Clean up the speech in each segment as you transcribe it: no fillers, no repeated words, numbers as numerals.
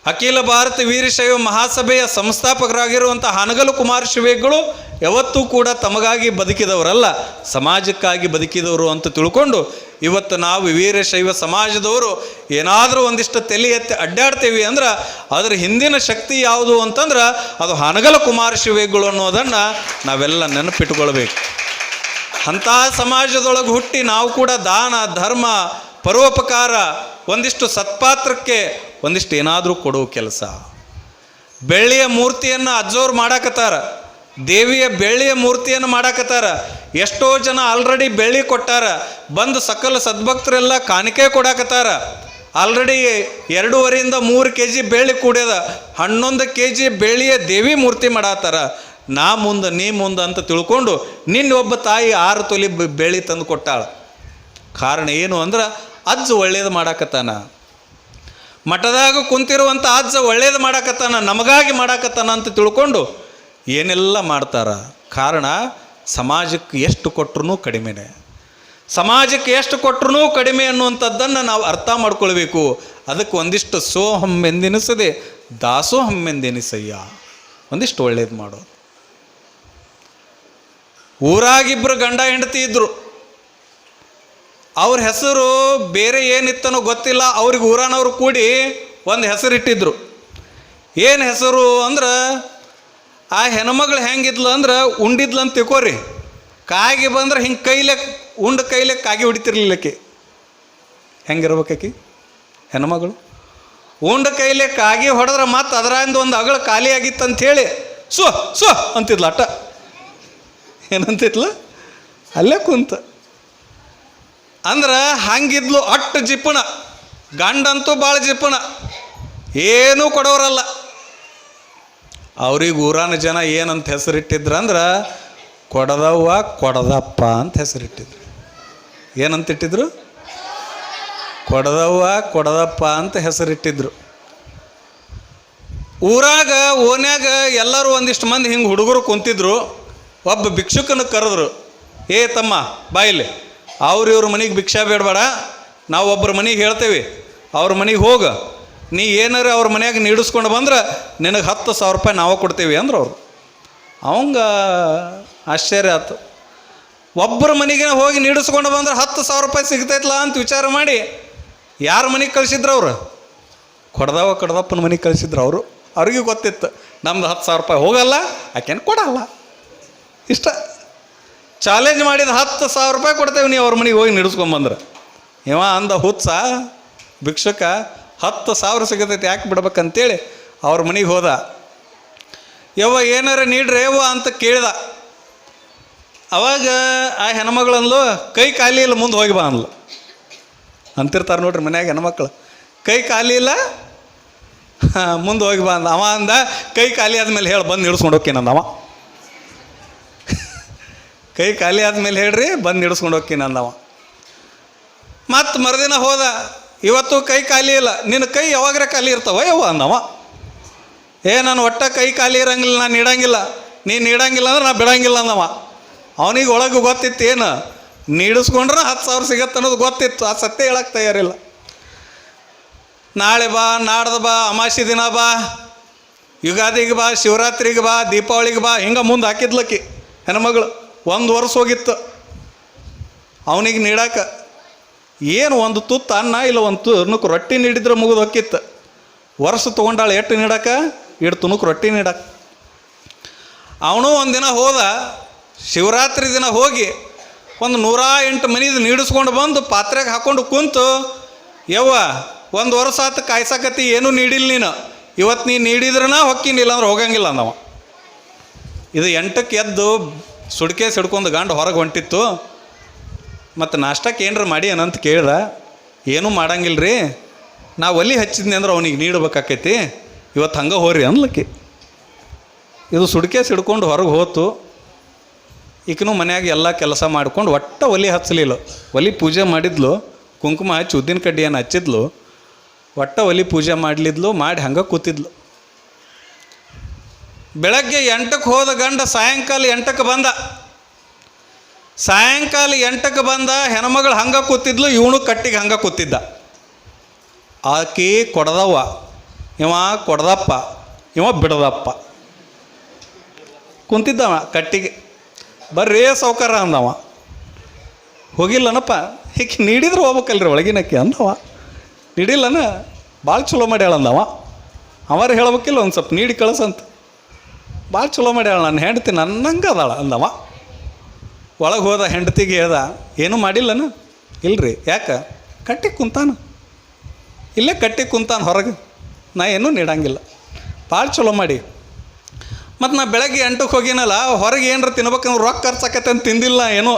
ಅಖಿಲ ಭಾರತ ವೀರಶೈವ ಮಹಾಸಭೆಯ ಸಂಸ್ಥಾಪಕರಾಗಿರುವಂಥ ಹಾನಗಲ್ ಕುಮಾರ ಶ್ರೀಗಳು ಯಾವತ್ತೂ ಕೂಡ ತಮಗಾಗಿ ಬದುಕಿದವರಲ್ಲ, ಸಮಾಜಕ್ಕಾಗಿ ಬದುಕಿದವರು ಅಂತ ತಿಳ್ಕೊಂಡು ಇವತ್ತು ನಾವು ವೀರಶೈವ ಸಮಾಜದವರು ಏನಾದರೂ ಒಂದಿಷ್ಟು ತಲೆ ಎತ್ತಿ ಅಡ್ಡಾಡ್ತೇವೆ ಅಂದ್ರೆ ಅದರ ಹಿಂದಿನ ಶಕ್ತಿ ಯಾವುದು ಅಂತಂದ್ರೆ ಅದು ಹಾನಗಲ್ ಕುಮಾರ ಶ್ರೀಗಳು ಅನ್ನೋದನ್ನು ನಾವೆಲ್ಲ ನೆನಪಿಟ್ಕೊಳ್ಬೇಕು. ಅಂಥ ಸಮಾಜದೊಳಗೆ ಹುಟ್ಟಿ ನಾವು ಕೂಡ ದಾನ ಧರ್ಮ ಪರೋಪಕಾರ ಒಂದಿಷ್ಟು ಸತ್ಪಾತ್ರಕ್ಕೆ ಒಂದಿಷ್ಟು ಏನಾದರೂ ಕೊಡುವ ಕೆಲಸ. ಬೆಳ್ಳಿಯ ಮೂರ್ತಿಯನ್ನು ಅಜ್ಜೋರು ಮಾಡಾಕತ್ತಾರ, ದೇವಿಯ ಬೆಳ್ಳಿಯ ಮೂರ್ತಿಯನ್ನು ಮಾಡಾಕತ್ತಾರ. ಎಷ್ಟೋ ಜನ ಆಲ್ರೆಡಿ ಬೆಳ್ಳಿ ಕೊಟ್ಟಾರ, ಬಂದು ಸಕಲ ಸದ್ಭಕ್ತರೆಲ್ಲ ಕಾಣಿಕೆ ಕೊಡಾಕತ್ತಾರ. ಆಲ್ರೆಡಿ 2.5 to 3 kg ಬೆಳ್ಳಿ ಕೂಡ್ಯದ, 11 kg ಬೆಳ್ಳಿಯ ದೇವಿ ಮೂರ್ತಿ ಮಾಡಾತ್ತಾರ. ನಾ ಮುಂದೆ ನೀ ಮುಂದೆ ಅಂತ ತಿಳ್ಕೊಂಡು ನಿನ್ನ ಒಬ್ಬ ತಾಯಿ 6 ತೊಲಿ ಬೆಳ್ಳಿ ತಂದು ಕೊಟ್ಟಾಳ. ಕಾರಣ ಏನು ಅಂದ್ರೆ ಅಜ್ಜ ಒಳ್ಳೇದು ಮಾಡಾಕತ್ತಾನ, ಮಠದಾಗ ಕುಂತಿರುವಂಥ ಅಜ್ಜ ಒಳ್ಳೇದು ಮಾಡಾಕತ್ತಾನ, ನಮಗಾಗಿ ಮಾಡಾಕತ್ತಾನ ಅಂತ ತಿಳ್ಕೊಂಡು ಏನೆಲ್ಲ ಮಾಡ್ತಾರ. ಕಾರಣ ಸಮಾಜಕ್ಕೆ ಎಷ್ಟು ಕೊಟ್ಟರು ಕಡಿಮೆನೆ, ಸಮಾಜಕ್ಕೆ ಎಷ್ಟು ಕೊಟ್ಟರು ಕಡಿಮೆ ಅನ್ನುವಂಥದ್ದನ್ನು ನಾವು ಅರ್ಥ ಮಾಡ್ಕೊಳ್ಬೇಕು. ಅದಕ್ಕೆ ಒಂದಿಷ್ಟು ಸೋಹಮ್ಮೆಂದೆನಿಸದೆ ದಾಸೋಹಮ್ಮೆಂದೆನಿಸಯ್ಯ, ಒಂದಿಷ್ಟು ಒಳ್ಳೇದು ಮಾಡೋದು. ಊರಾಗಿಬ್ಬರು ಗಂಡ ಹೆಂಡತಿ ಇದ್ದರು, ಅವ್ರ ಹೆಸರು ಬೇರೆ ಏನಿತ್ತನೋ ಗೊತ್ತಿಲ್ಲ, ಅವ್ರಿಗೆ ಊರಾನವ್ರು ಕೂಡಿ ಒಂದು ಹೆಸರಿಟ್ಟಿದ್ರು. ಏನು ಹೆಸರು ಅಂದ್ರೆ ಆ ಹೆಣ್ಮಗಳು ಹೆಂಗಿದ್ಲು ಅಂದ್ರೆ ಉಂಡಿದ್ಲು ಅಂತ ತಿಳ್ಕೋರಿ, ಕಾಗಿ ಬಂದ್ರೆ ಹಿಂಗೆ ಕೈಲೆ ಉಂಡು ಕೈಲೆ ಕಾಗಿ ಹೊಡಿತಿರ್ಲಿಲ್ಲಕ್ಕೆ. ಹೆಂಗಿರ್ಬೇಕಾಕಿ ಹೆಣ್ಮಗಳು ಉಂಡ ಕೈಲೆ ಕಾಗಿ ಹೊಡೆದ್ರೆ ಮತ್ತೆ ಅದರಿಂದ ಒಂದು ಅಗಳ ಖಾಲಿ ಆಗಿತ್ತು ಅಂಥೇಳಿ ಸೊ ಅಂತಿದ್ಲು. ಅಟ್ಟ ಏನಂತಿದ್ಲು ಅಲ್ಲೇ ಕುಂತ ಅಂದ್ರೆ ಹಂಗಿದ್ಲು. ಅಟ್ಟು ಜಿಪ್ಪಣ, ಗಂಡಂತೂ ಭಾಳ ಜಿಪ್ಪಣ, ಏನೂ ಕೊಡೋರಲ್ಲ. ಅವ್ರಿಗೆ ಊರಾನ ಜನ ಏನಂತ ಹೆಸರಿಟ್ಟಿದ್ರಂದ್ರೆ ಕೊಡದವ್ವ ಕೊಡದಪ್ಪ ಅಂತ ಹೆಸರಿಟ್ಟಿದ್ರು. ಏನಂತಿಟ್ಟಿದ್ರು? ಕೊಡದವ್ವ ಕೊಡದಪ್ಪ ಅಂತ ಹೆಸರಿಟ್ಟಿದ್ರು. ಊರಾಗ ಓನ್ಯಾಗ ಎಲ್ಲರೂ ಒಂದಿಷ್ಟು ಮಂದಿ ಹಿಂಗೆ ಹುಡುಗರು ಕುಂತಿದ್ರು. ಒಬ್ಬ ಭಿಕ್ಷುಕನ ಕರೆದ್ರು, ಏ ತಮ್ಮ ಬಾಯಿಲಿ, ಇವ್ರ ಮನೆಗೆ ಭಿಕ್ಷಾ ಬೇಡಬೇಡ, ನಾವು ಒಬ್ಬರ ಮನೆಗೆ ಹೇಳ್ತೇವೆ, ಅವ್ರ ಮನೆಗೆ ಹೋಗ, ನೀ ಏನಾರ ಅವ್ರ ಮನ್ಯಾಗ ನೀಡಿಸ್ಕೊಂಡು ಬಂದ್ರೆ ನಿನಗೆ 10,000 ರೂಪಾಯಿ ನಾವು ಕೊಡ್ತೇವೆ ಅಂದ್ರೆ ಅವರು. ಅವಂಗ ಆಶ್ಚರ್ಯ ಆಯ್ತು. ಒಬ್ಬರ ಮನೆಗೆ ಹೋಗಿ ನೀಡಿಸ್ಕೊಂಡು ಬಂದ್ರೆ 10,000 ರೂಪಾಯಿ ಸಿಗ್ತೈತಲ್ಲ ಅಂತ ವಿಚಾರ ಮಾಡಿ ಯಾರ ಮನೆಗೆ ಕಳಿಸಿದ್ರು ಅವರು? ಕೊಡದಪ್ಪನ ಮನೆಗೆ ಕಳಿಸಿದ್ರು ಅವರು. ಅವ್ರಿಗೆ ಗೊತ್ತಿತ್ತು ನಮ್ದು 10,000 ರೂಪಾಯಿ ಹೋಗಲ್ಲ, ಆಕೆನು ಕೊಡಲ್ಲ. ಇಷ್ಟ ಚಾಲೆಂಜ್ ಮಾಡಿದ 10,000 ರೂಪಾಯಿ ಕೊಡ್ತೇವೆ ನೀವು ಅವ್ರ ಮನೆಗೆ ಹೋಗಿ ನೀಡಿಸ್ಕೊಂಬಂದ್ರೆ. ಇವ ಅಂದ ಹುತ್ಸ ಭಿಕ್ಷುಕ 10,000 ಸಿಗತೈತಿ ಯಾಕೆ ಬಿಡ್ಬೇಕಂತೇಳಿ ಅವ್ರ ಮನೆಗೆ ಹೋದ. ಯವ್ವ ಏನಾರ ನೀಡ್ರಿ ಯವ್ವ ಅಂತ ಕೇಳ್ದ. ಅವಾಗ ಆ ಹೆಣ್ಮಗಳಂದ್ಲು, ಕೈ ಖಾಲಿ ಇಲ್ಲ ಮುಂದೆ ಹೋಗಿ ಬಾ ಅಂದ್ಲು. ಅಂತಿರ್ತಾರೆ ನೋಡ್ರಿ ಮನ್ಯಾಗ ಹೆಣ್ಮಕ್ಳು, ಕೈ ಖಾಲಿ ಇಲ್ಲ ಮುಂದೆ ಹೋಗಿ ಬಾ ಅಂದ. ಅವ ಅಂದ, ಕೈ ಖಾಲಿ ಆದ್ಮೇಲೆ ಹೇಳಿ ಬಂದು ಹಿಡಿಸ್ಕೊಂಡು ಹೋಗ್ಕೇನಂದವ. ಕೈ ಖಾಲಿ ಆದ್ಮೇಲೆ ಹೇಳ್ರಿ ಬಂದು ಹಿಡಿಸ್ಕೊಂಡು ಹೋಗ್ಕೇನಂದವ. ಮತ್ತು ಮರುದಿನ ಹೋದ, ಇವತ್ತು ಕೈ ಖಾಲಿ ಇಲ್ಲ, ನಿನ್ನ ಕೈ ಯಾವಾಗ್ರೆ ಖಾಲಿ ಇರ್ತಾವ ಯವ್ವ ಅಂದವ. ನಾನು ಒಟ್ಟ ಕೈ ಖಾಲಿ ಇರಂಗಿಲ್ಲ, ನಾನು ನೀಡಂಗಿಲ್ಲ, ನೀನು ನೀಡಂಗಿಲ್ಲ ಅಂದ್ರೆ ನಾ ಬಿಡಂಗಿಲ್ಲ ಅಂದವ. ಅವನಿಗೆ ಒಳಗೆ ಗೊತ್ತಿತ್ತು ಏನು ನೀಡಿಸ್ಕೊಂಡ್ರೆ 10,000 ಸಿಗತ್ತೆ ಅನ್ನೋದು ಗೊತ್ತಿತ್ತು. ಆ ಸತ್ಯ ಹೇಳಕ್ಕೆ ತಯಾರಿಲ್ಲ. ನಾಳೆ ಬಾ, ನಾಡ್ದು ಬಾ, ಅಮಾವಾಸ್ಯೆ ದಿನ ಬಾ, ಯುಗಾದಿಗೆ ಬಾ, ಶಿವರಾತ್ರಿಗೆ ಬಾ, ದೀಪಾವಳಿಗೆ ಬಾ, ಹಿಂಗೆ ಮುಂದೆ ಹಾಕಿದ್ಲಕ್ಕಿ ಹೆಣ್ಮಗಳು. 1 ವರ್ಷ ಹೋಗಿತ್ತು ಅವನಿಗೆ ನೀಡಾಕ. ಏನು ಒಂದು ತುತ್ತು ಅನ್ನ ಇಲ್ಲ ಒಂದು ತುಣುಕು ರೊಟ್ಟಿ ನೀಡಿದ್ರೆ ಮುಗಿದು ಹೊಕ್ಕಿತ್ತು. ವರ್ಷ ತೊಗೊಂಡಾಳು ಎಷ್ಟು ನೀಡಾಕ, 2 ತುಣುಕು ರೊಟ್ಟಿ ನೀಡಾಕ. ಅವನು ಒಂದಿನ ಹೋದ, ಶಿವರಾತ್ರಿ ದಿನ ಹೋಗಿ ಒಂದು 108 ಮನೆದು ನೀಡಿಸ್ಕೊಂಡು ಬಂದು ಪಾತ್ರೆಗೆ ಹಾಕ್ಕೊಂಡು ಕುಂತು, ಯವ್ವ 1 ವರ್ಷ ಆತು ಕಾಯ್ಸಕತ್ತಿ, ಏನೂ ನೀಡಿಲ್ಲ ನೀನು, ಇವತ್ತು ನೀನು ನೀಡಿದ್ರನ ಹೊಕ್ಕಿನಿಲ್ಲ ಅಂದ್ರೆ ಹೋಗಂಗಿಲ್ಲ ಅಂದವ. ಇದು 8ಕ್ಕೆ ಎದ್ದು ಸುಡ್ಕೆ ಸಿಡ್ಕೊಂಡು ಗಂಡು ಹೊರಗೆ ಹೊಂಟಿತ್ತು. ಮತ್ತು ನಾಷ್ಟಕ್ಕೆ ಏನರ ಮಾಡಿ ಏನಂತ ಕೇಳ್ದ. ಏನೂ ಮಾಡಂಗಿಲ್ಲ ರೀ, ನಾ ಒಲಿ ಹಚ್ಚಿದ್ನಿ ಅಂದ್ರೆ ಅವನಿಗೆ ನೀಡ್ಬೇಕಾಕೈತಿ, ಇವತ್ತು ಹಂಗೆ ಹೋರಿ ಅನ್ಲಕ್ಕಿ. ಇದು ಸುಡ್ಕೆ ಸಿಡ್ಕೊಂಡು ಹೊರಗೆ ಹೋತು. ಈಕನೂ ಮನ್ಯಾಗ ಎಲ್ಲ ಕೆಲಸ ಮಾಡ್ಕೊಂಡು ಒಟ್ಟ ಒಲಿ ಹಚ್ಚಲಿಲ್ಲ. ಒಲಿ ಪೂಜೆ ಮಾಡಿದ್ಲು, ಕುಂಕುಮ ಹಚ್ಚಿ ಉದ್ದಿನ ಕಡ್ಡಿಯನ್ನು ಹಚ್ಚಿದ್ಲು, ಒಟ್ಟ ಒಲಿ ಪೂಜೆ ಮಾಡಲಿದ್ಲು, ಮಾಡಿ ಹಂಗೆ ಕೂತಿದ್ಲು. ಬೆಳಗ್ಗೆ 8ಕ್ಕೆ ಹೋದ ಗಂಡ ಸಾಯಂಕಾಲ 8ಕ್ಕೆ ಬಂದ. ಸಾಯಂಕಾಲ 8ಕ್ಕೆ ಬಂದ, ಹೆಣ್ಮಗಳು ಹಂಗೆ ಕೂತಿದ್ಲು, ಇವನು ಕಟ್ಟಿಗೆ ಹಂಗೆ ಕೂತಿದ್ದ. ಆಕಿ ಕೊಡದವ್ವ ಇವ ಕೊಡ್ದಪ್ಪ, ಇವ ಬಿಡದಪ್ಪ. ಕುಂತಿದ್ದವ ಕಟ್ಟಿಗೆ, ಬರ್ರೇ ಸೌಕಾರ ಅಂದವ. ಹೋಗಿಲ್ಲನಪ್ಪ, ಹೀಗೆ ನೀಡಿದ್ರೆ ಹೋಗ್ಬೇಕಲ್ರಿ ಒಳಗಿನಕ್ಕೆ ಅಂದವ. ನೀಡಿಲ್ಲನ, ಭಾಳ ಚಲೋ ಮಾಡ್ಯಾಳ ಅಂದವ. ಅವರು ಹೇಳ್ಬೇಕಿಲ್ಲ ಒಂದು ಸ್ವಲ್ಪ ನೀಡಿ ಕಳಿಸಂತ. ಭಾಳ ಚಲೋ ಮಾಡ್ಯಾಳ, ನನ್ನ ಹೆಂಡ್ತಿ ನನ್ನಂಗೆ ಅದಾಳ ಅಂದವ. ಒಳಗೆ ಹೋದ, ಹೆಂಡ್ತಿಗೆ ಹೇಳ್ದ, ಏನೂ ಮಾಡಿಲ್ಲನ? ಇಲ್ರಿ. ಯಾಕೆ? ಕಟ್ಟಿಗೆ ಕುಂತಾನ, ಇಲ್ಲೇ ಕಟ್ಟಿಗೆ ಕುಂತಾನ ಹೊರಗೆ, ನಾ ಏನೂ ನೀಡಂಗಿಲ್ಲ. ಭಾಳ ಚಲೋ ಮಾಡಿ. ಮತ್ತು ನಾ ಬೆಳಗ್ಗೆ 8ಕ್ಕೆ ಹೋಗಿನಲ್ಲ, ಹೊರಗೆ ಏನರ ತಿನ್ಬೇಕಂದ್ರೆ ರೊಕ್ಕ ಖರ್ಚಾಕತ್ತೆ ಅಂತ ತಿಂದಿಲ್ಲ, ಏನೋ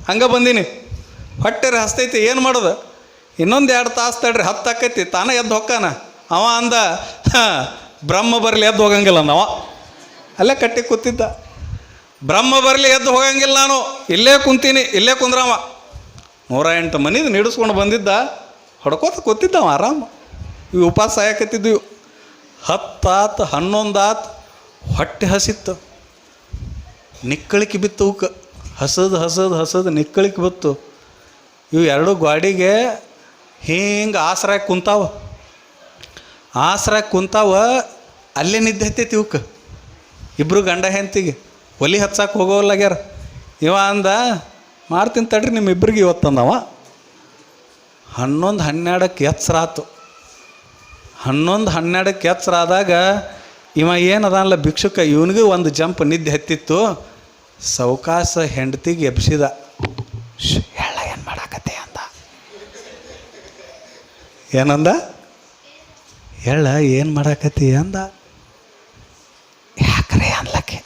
ಹಂಗೆ ಬಂದೀನಿ. ಹೊಟ್ಟೆರಿ ಹಸ್ತೈತಿ, ಏನು ಮಾಡೋದು? ಇನ್ನೊಂದು 2 ತಾಸು ತಡ್ರಿ, 10 ಆಕೈತಿ, ತಾನೇ ಎದ್ದು ಹೊಕ್ಕಾನ. ಅವ ಅಂದ, ಬ್ರಹ್ಮ ಬರಲಿ ಎದ್ದು ಹೋಗಂಗಿಲ್ಲ ಅಂದವ. ಅಲ್ಲೇ ಕಟ್ಟಿಗೆ ಕೂತಿದ್ದ. ಬ್ರಹ್ಮ ಬರಲಿ ಎದ್ದು ಹೋಗಂಗಿಲ್ಲ, ನಾನು ಇಲ್ಲೇ ಕುಂತೀನಿ, ಇಲ್ಲೇ ಕುಂದ್ರವ. 108 ಮನಿದು ನೀಡಿಸ್ಕೊಂಡು ಬಂದಿದ್ದ, ಹೊಡ್ಕೋತ ಕೂತಿದ್ದವ ಆರಾಮ. ಇವು ಉಪವಾಸ ಸಾಯಕತ್ತಿದ್ವು. 10 ಆತು, 11 ಆತು, ಹೊಟ್ಟೆ ಹಸಿತ್ತು. ನಿಕ್ಕಳಿಕೆ ಬಿತ್ತು ಅವಕ್ಕೆ, ಹಸದು ನಿಕ್ಕಳಿಕೆ ಬಿತ್ತು. ಇವು 2 ಗಾಡಿಗೆ ಹಿಂಗೆ ಆಸರಾಗಿ ಕುಂತಾವ. ಅಲ್ಲೇ ನಿದ್ದೆ ಹತ್ತೈತಿ ಇವಕ್ಕೆ. ಇಬ್ಬರು ಗಂಡ ಹೆಂಡ್ತಿಗೆ ಒಲಿ ಹಚ್ಚಕ್ಕೆ ಹೋಗೋಲ್ಲಾಗ್ಯಾರ. ಇವ ಅಂದ, ಮಾಡ್ತೀನಿ ತಡ್ರಿ ನಿಮ್ಮಿಬ್ಬರಿಗೆ ಇವತ್ತಂದವ. 11-12ಕ್ಕೆ ಎಚ್ಚರ ಆತು. 11-12ಕ್ಕೆ ಎಚ್ಚರ ಆದಾಗ ಇವ ಏನದಲ್ಲ ಭಿಕ್ಷುಕ, ಇವನಿಗೂ ಒಂದು ಜಂಪ್ ನಿದ್ದೆ ಹತ್ತಿತ್ತು. ಸಾವಕಾಶ ಹೆಂಡ್ತಿಗೆ ಎಬ್ಸಿದ. ಹೇಳ, ಏನು ಮಾಡಾಕತ್ತೆ ಅಂದ. ಏನಂದ? ಹೇಳ, ಏನು ಮಾಡಾಕತ್ತಿ ಅಂದ. ಯಾಕ್ರೆ ಅನ್ಲಕ್ಕೆ?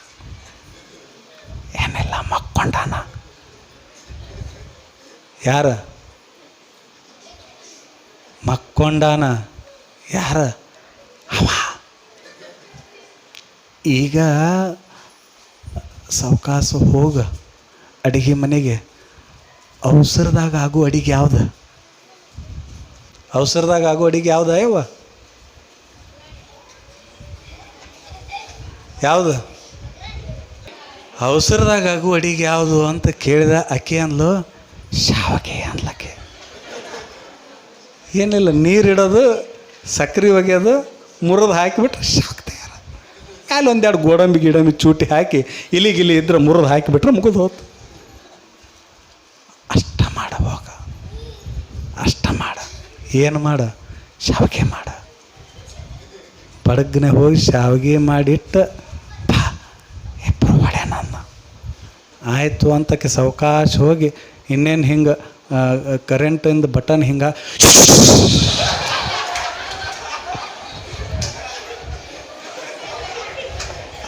ಏನಿಲ್ಲ, ಮಕ್ಕೊಂಡಾನ. ಯಾರ ಮಕ್ಕೊಂಡಾನ? ಯಾರ? ಅವ. ಈಗ ಸಾವಕಾಶ ಹೋಗ ಅಡಿಗೆ ಮನೆಗೆ. ಅವಸರದಾಗ ಆಗೋ ಅಡಿಗೆ ಯಾವ್ದು? ಅವಸರದಾಗ ಆಗೋ ಅಡಿಗೆ ಯಾವ್ದು ಯವ್ವ? ಯಾವುದು ಅವಸರದಾಗ ಆಗೋ ಅಡಿಗೆ ಯಾವುದು ಅಂತ ಕೇಳಿದ. ಅಕ್ಕಿ ಅಂದ್ಲು, ಶಾವಿಗೆ ಅನ್ಲಕ್ಕೆ. ಏನಿಲ್ಲ, ನೀರಿಡೋದು, ಸಕ್ರೆ ಒಗೆಯೋದು, ಮುರಿದು ಹಾಕಿಬಿಟ್ರೆ ಶಾವಿಗೆ ತಯಾರ. ಅಲ್ಲಿ 1-2 ಗೋಡಂಬಿ ಚೂಟಿ ಹಾಕಿ ಇಲಿಗಿಲಿ ಇದ್ರೆ ಮುರಿದು ಹಾಕಿಬಿಟ್ರೆ ಮುಗಿದು ಹೋತು. ಅಷ್ಟ ಮಾಡ ಹೋಗ, ಅಷ್ಟ ಮಾಡ. ಏನು ಮಾಡ? ಶಾವಿಗೆ ಮಾಡ. ಬಡಗ್ನೆ ಹೋಗಿ ಶಾವಿಗೆ ಮಾಡಿಟ್ಟು ಇಬ್ಬರು ಹೊಡೆ ನನ್ನ. ಆಯಿತು ಅಂತಕ್ಕೆ ಸಾವಕಾಶ ಹೋಗಿ ಇನ್ನೇನು ಹಿಂಗೆ ಕರೆಂಟಿಂದ ಬಟನ್ ಹಿಂಗೆ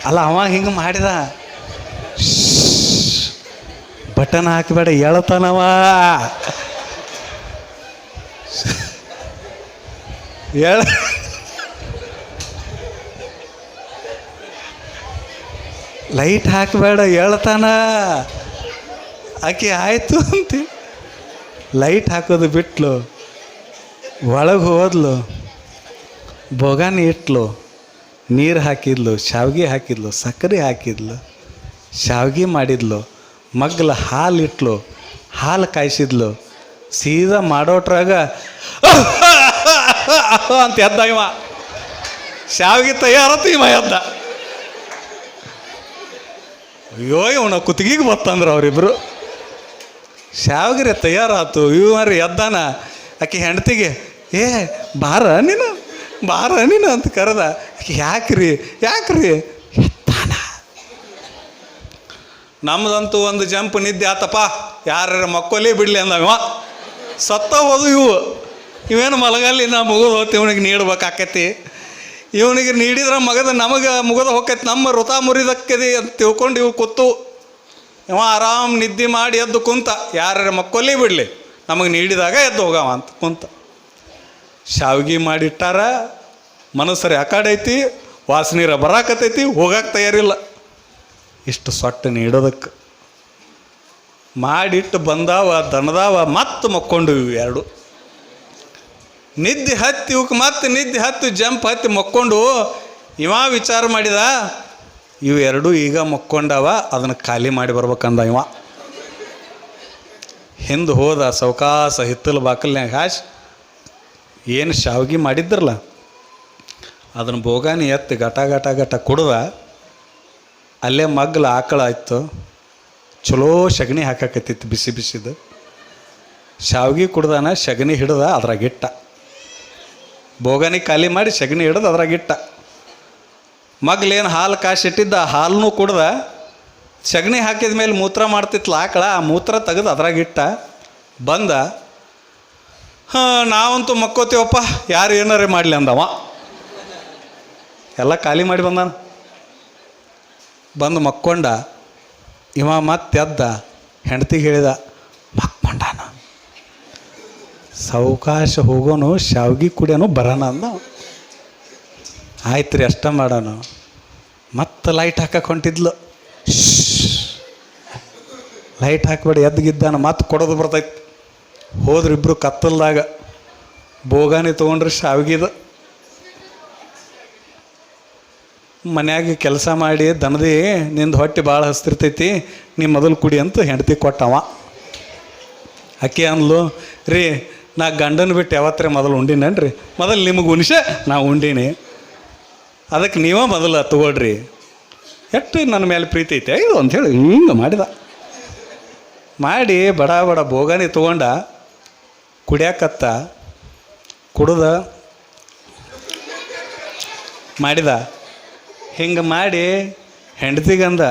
ಅಲ್ಲ, ಅವ ಹಿಂಗೆ ಮಾಡಿದ. ಬಟನ್ ಹಾಕಿಬೇಡ, ಹೇಳ್ತಾನವ. ಲೈಟ್ ಹಾಕಬೇಡ, ಹೇಳ್ತಾನ. ಆಕೆ ಆಯಿತು ಅಂತ ಲೈಟ್ ಹಾಕೋದು ಬಿಟ್ಲು. ಒಳಗೆ ಹೋದ್ಲು, ಬೋಗಾನಿ ಇಟ್ಲು, ನೀರು ಹಾಕಿದ್ಲು, ಶಾವಿಗೆ ಹಾಕಿದ್ಲು, ಸಕ್ಕರೆ ಹಾಕಿದ್ಲು, ಶಾವಿಗೆ ಮಾಡಿದ್ಲು, ಮಗ್ಲ ಹಾಲು ಇಟ್ಲು, ಹಾಲು ಕಾಯಿಸಿದ್ಲು. ಸೀದಾ ಮಾಡೋಟ್ರಾಗ ಅಂತ ಎದ್ದ ಇವ. ಶಾವಿಗೆ ತಯಾರತ್ತು, ಇವ ಎದ್ದ. ಅಯ್ಯೋ, ಇವನ ಕುತ್ತಿಗೆಗೆ ಬತ್ತಂದ್ರೆ ಅವರಿಬ್ಬರು. ಶಾವಿಗೆ ತಯಾರಾತು, ಇವರಿ ಎದ್ದಾನ. ಆಕೆ ಹೆಂಡ್ತಿಗೆ, ಏ ಬಾರ ನೀನು ಅಂತ ಕರೆದ. ಆಕೆ ಯಾಕ್ರಿ ಎತ್ತಾನ. ನಮ್ದಂತೂ ಒಂದು ಜಂಪ್ ನಿದ್ದೆ ಆತಪ್ಪ, ಯಾರ ಮಕ್ಕಳೇ ಬಿಡಲಿ ಅಂದವ. ಸತ್ತ ಹೋದು ಇವೇನು ಮಲಗಲ್ಲಿ, ನಾ ಮುಗಿದು ಹೋಗ್ತಿ, ಇವನಿಗೆ ನೀಡ್ಬೇಕಾಕತಿ. ಇವನಿಗೆ ನೀಡಿದ್ರೆ ನಮಗೆ ಮುಗಿದ ಹೋಗ್ತೈತಿ, ನಮ್ಮ ವೃತ ಮುರಿದಕ್ಕದಿ ಅಂತ ತಿಳ್ಕೊಂಡು ಇವು ಕೂತು. ಇವ ಆರಾಮ್ ನಿದ್ದೆ ಮಾಡಿ ಎದ್ದು ಕುಂತ, ಯಾರ ಮಕ್ಕಳೇ ಬಿಡಲಿ, ನಮಗೆ ನೀಡಿದಾಗ ಎದ್ದು ಹೋಗವ ಅಂತ ಕುಂತ. ಶಾವಿಗೆ ಮಾಡಿಟ್ಟಾರ, ಮನಸ್ಸರಿ ಆ ಕಡೆ ಐತಿ, ವಾಸನೀರ ಬರಾಕತ್ತೈತಿ, ಹೋಗಕ್ಕೆ ತಯಾರಿಲ್ಲ. ಇಷ್ಟು ಸೊಟ್ಟು ನೀಡೋದಕ್ಕೆ ಮಾಡಿಟ್ಟು ಬಂದಾವ, ದನದಾವ, ಮತ್ತೆ ಮಕ್ಕೊಂಡು ಇವು 2 ನಿದ್ದೆ ಹತ್ತಿ. ಇವಕ್ಕೆ ಮತ್ತೆ ನಿದ್ದೆ ಹತ್ತಿ ಜಂಪ್ ಹತ್ತಿ ಮಕ್ಕೊಂಡು. ಇವ ವಿಚಾರ ಮಾಡಿದ, ಇವು 2 ಈಗ ಮಕ್ಕೊಂಡವ, ಅದನ್ನು ಖಾಲಿ ಮಾಡಿ ಬರ್ಬೇಕಂದ. ಇವ ಹಿಂದೆ ಹೋದ, ಸಾವಕಾಶ ಹಿತ್ತಲು ಬಾಕಲ್ನ್ಯಾಗ ಹಾಸಿ ಏನು ಶಾವಿಗೆ ಮಾಡಿದ್ರಲ್ಲ ಅದನ್ನು ಬೋಗಾನಿ ಎತ್ತಿ ಗಟ ಗಟ ಗಟ ಕುಡ್ದ. ಅಲ್ಲೇ ಮಗ್ಲು ಆಕಳ ಆಯ್ತು, ಚಲೋ ಸಗಣಿ ಹಾಕಕತ್ತಿತ್ತು ಬಿಸಿ ಬಿಸಿದು. ಶಾವ್ಗೆ ಕುಡ್ದಾನ, ಸಗಣಿ ಹಿಡ್ದ ಅದ್ರಾಗಿಟ್ಟ. ಬೋಗಾನಿ ಖಾಲಿ ಮಾಡಿ ಸಗಣಿ ಹಿಡ್ದು ಅದ್ರಾಗಿಟ್ಟ. ಮಗ್ಲೇನು ಹಾಲು ಕಾಸಿಟ್ಟಿದ್ದ, ಹಾಲನ್ನೂ ಕುಡ್ದ. ಸಗಣಿ ಹಾಕಿದ ಮೇಲೆ ಮೂತ್ರ ಮಾಡ್ತಿತ್ಲ ಆಕಳ, ಆ ಮೂತ್ರ ತೆಗೆದು ಅದ್ರಾಗಿಟ್ಟ. ಬಂದ, ನಾವಂತೂ ಮಕ್ಕೋತೀವಪ್ಪ, ಯಾರು ಏನಾರೇ ಮಾಡಲಿ ಅಂದವ. ಎಲ್ಲ ಖಾಲಿ ಮಾಡಿ ಬಂದಾನ. ಬಂದು ಮಕ್ಕೊಂಡ. ಇವ ಮತ್ತೆ ಎದ್ದ, ಹೆಂಡ್ತಿಗೆ ಹೇಳಿದ, ಮಕ್ಕೊಂಡಾನ, ಸಾವಕಾಶ ಹೋಗೋನು, ಶಾವ್ಗಿ ಕುಡಿಯೋನು ಬರೋಣ ಅಂದ. ಆಯ್ತು ರೀ, ಅಷ್ಟ ಮಾಡೋಣ. ಮತ್ತೆ ಲೈಟ್ ಹಾಕಕ್ಕೆ ಹೊಂಟಿದ್ಲು. ಲೈಟ್ ಹಾಕ್ಬೇಡಿ, ಎದ್ಗಿದ್ದಾನ. ಮತ್ತೆ ಕೊಡೋದು ಬರ್ತೈತಿ. ಹೋದ್ರಿಬ್ರು ಕತ್ತಲ್ದಾಗ. ಬೋಗಾನಿ ತೊಗೊಂಡ್ರಿ ಶಾವ್ಗಿದ. ಮನ್ಯಾಗ ಕೆಲಸ ಮಾಡಿ ದನದಿ, ನಿಂದು ಹೊಟ್ಟೆ ಭಾಳ ಹಸ್ತಿರ್ತೈತಿ, ನೀ ಮೊದಲು ಕುಡಿ ಅಂತ ಹೆಂಡ್ತಿ ಕೊಟ್ಟವ. ಆಕೆ ಅಂದ್ಲು, ರೀ ನಾ ಗಂಡನ ಬಿಟ್ಟು ಯಾವತ್ತೇ ಮೊದಲು ಉಂಡಿನೇನ್ರಿ, ಮೊದಲು ನಿಮಗೆ ಉಣಿಸೆ ನಾ ಉಂಡೀನಿ, ಅದಕ್ಕೆ ನೀವೇ ಮೊದಲು ತಗೊಳ್ರಿ, ಎಷ್ಟು ನನ್ನ ಮೇಲೆ ಪ್ರೀತಿ ಐತೆ ಇದು ಅಂಥೇಳಿ ಹಿಂಗೆ ಮಾಡಿದ. ಮಾಡಿ ಬಡ ಬಡ ಬೋಗಾನಿ ತೊಗೊಂಡ, ಕುಡಿಯಾಕತ್ತ. ಕುಡ್ದ ಮಾಡಿದ. ಹಿಂಗೆ ಮಾಡಿ ಹೆಂಡ್ತಿಗಂದ,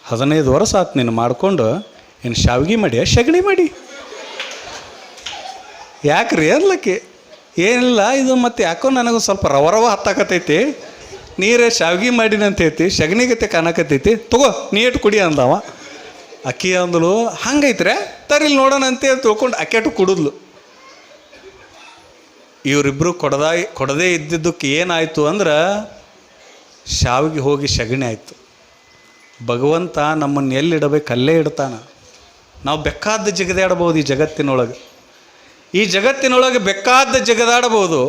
15 ವರ್ಷ ಆತು ನೀನು ಮಾಡಿಕೊಂಡು, ಇನ್ನು ಶಾವ್ಗಿ ಮಾಡಿ ಸಗಣಿ ಮಾಡಿ. ಯಾಕ್ರಿ ಅನ್ಲಕ್ಕಿ? ಏನಿಲ್ಲ, ಇದು ಮತ್ತು ಯಾಕೋ ನನಗೆ ಸ್ವಲ್ಪ ರವ ಹತ್ತಾಕತೈತಿ, ನೀರೇ ಶಾವ್ಗಿ ಮಾಡಿನಂತೈತಿ, ಸಗಣಿಗತೆ ಕಾಣಕತ್ತೈತಿ, ತಗೋ ನೀಟು ಕುಡಿ ಅಂದವ. ಅಕ್ಕಿ ಅಂದಳು, ಹಂಗೈತ್ರೆ ತರಿಲಿ ನೋಡೋಣ ಅಂತೇಳಿ ತಿಳ್ಕೊಂಡು ಅಕ್ಕೆಟು ಕುಡಿದ್ಲು. ಇವರಿಬ್ಬರು ಕೊಡದೇ ಇದ್ದಿದ್ದಕ್ಕೆ ಏನಾಯಿತು ಅಂದ್ರೆ, ಶಾವಿಗೆ ಹೋಗಿ ಸಗಣಿ ಆಯಿತು. ಭಗವಂತ ನಮ್ಮನ್ನು ಎಲ್ಲಿಡಬೇಕು ಅಲ್ಲೇ ಇಡ್ತಾನೆ. ನಾವು ಬೇಕಾದ ಜಗದಾಡ್ಬೋದು ಈ ಜಗತ್ತಿನೊಳಗೆ. ಈ ಜಗತ್ತಿನೊಳಗೆ ಬೇಕಾದ ಜಗದಾಡಬಹುದು.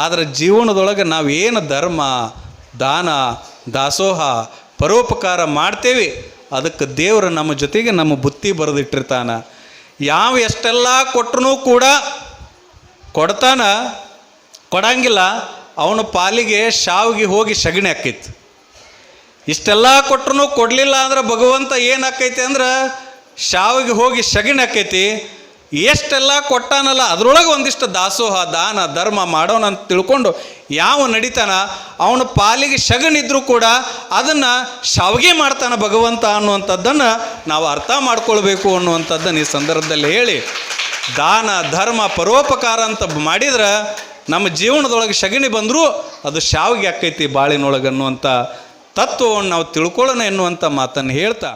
ಆದರೆ ಜೀವನದೊಳಗೆ ನಾವೇನು ಧರ್ಮ, ದಾನ, ದಾಸೋಹ, ಪರೋಪಕಾರ ಮಾಡ್ತೇವೆ, ಅದಕ್ಕೆ ದೇವರು ನಮ್ಮ ಜೊತೆಗೆ ನಮ್ಮ ಬುತ್ತಿ ಬರೆದಿಟ್ಟಿರ್ತಾನೆ. ಯಾವ ಎಷ್ಟೆಲ್ಲ ಕೊಟ್ಟರೂ ಕೂಡ ಕೊಡ್ತಾನ, ಕೊಡಂಗಿಲ್ಲ. ಅವನ ಪಾಲಿಗೆ ಶಾವಿಗೆ ಹೋಗಿ ಸಗಣಿ ಆಕ್ಕೈತಿ. ಇಷ್ಟೆಲ್ಲ ಕೊಟ್ಟರು ಕೊಡಲಿಲ್ಲ ಅಂದ್ರೆ ಭಗವಂತ ಏನು ಆಕ್ಕೈತಿ ಅಂದ್ರೆ ಶಾವಿಗೆ ಹೋಗಿ ಸಗಣಿ ಆಕ್ಕೈತಿ. ಎಷ್ಟೆಲ್ಲ ಕೊಟ್ಟಾನಲ್ಲ ಅದರೊಳಗೆ ಒಂದಿಷ್ಟು ದಾಸೋಹ, ದಾನ, ಧರ್ಮ ಮಾಡೋಣ ಅಂತ ತಿಳ್ಕೊಂಡು ಯಾವ ನಡೀತಾನ, ಅವನ ಪಾಲಿಗೆ ಸಗಣಿದ್ರೂ ಕೂಡ ಅದನ್ನು ಶಾವಿಗೆ ಮಾಡ್ತಾನೆ ಭಗವಂತ ಅನ್ನುವಂಥದ್ದನ್ನು ನಾವು ಅರ್ಥ ಮಾಡ್ಕೊಳ್ಬೇಕು ಅನ್ನುವಂಥದ್ದನ್ನು ಈ ಸಂದರ್ಭದಲ್ಲಿ ಹೇಳಿ, ದಾನ, ಧರ್ಮ, ಪರೋಪಕಾರ ಅಂತ ಮಾಡಿದ್ರೆ ನಮ್ಮ ಜೀವನದೊಳಗೆ ಸಗಣಿ ಬಂದರೂ ಅದು ಶಾವಿಗೆ ಆಕ್ಕೈತಿ ಬಾಳಿನೊಳಗೆ ಅನ್ನುವಂಥ ತತ್ವವನ್ನು ನಾವು ತಿಳ್ಕೊಳ್ಳೋಣ ಎನ್ನುವಂಥ ಮಾತನ್ನು ಹೇಳ್ತಾ